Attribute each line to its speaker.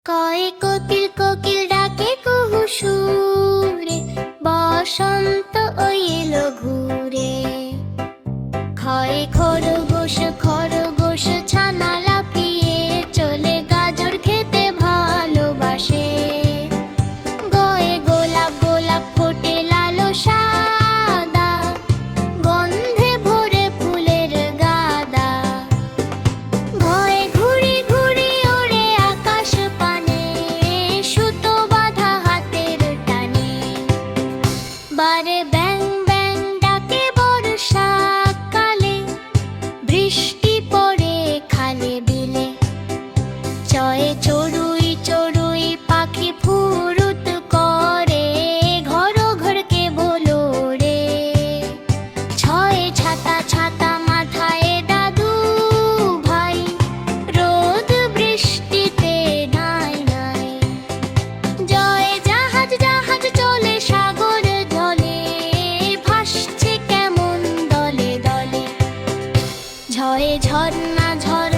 Speaker 1: কয় কোকিল কোকিল ডাকে কুহু সুরে, বসন্ত ওই এলো ঘুরে। ক্ষয় খরগোশ খরগোশ ছানা লাফিয়ে চলে গাজর খেতে ভালোবাসে। গয়ে গোলাপ গোলাপ ফোটে লাল সাদা, গন্ধে ভরে ফুলের গাদা। ভয়ে ঘুড়ি ঘুড়ি ওড়ে আকাশ পানে, সুতো বাঁধা হাতের টানে। বারে ব্যাং ব্যাং ডাকে বর্ষাকালে, বৃষ্টি পড়ে খালে বিলে। চয়ে চড়ুই চড়ুই পাখি ফুরুত করে, ঘর ঘরকে বলো রে। ছয়ে ছাতা ছাতা মাথায় দাদু ভাই, রোদ বৃষ্টিতে নাই নাই। জয়ে জাহাজ জাহাজ চলে সাগর জলে, ভাসছে কেমন দলে দলে। ঝয়ে ঝর্ণা ঝর্ণা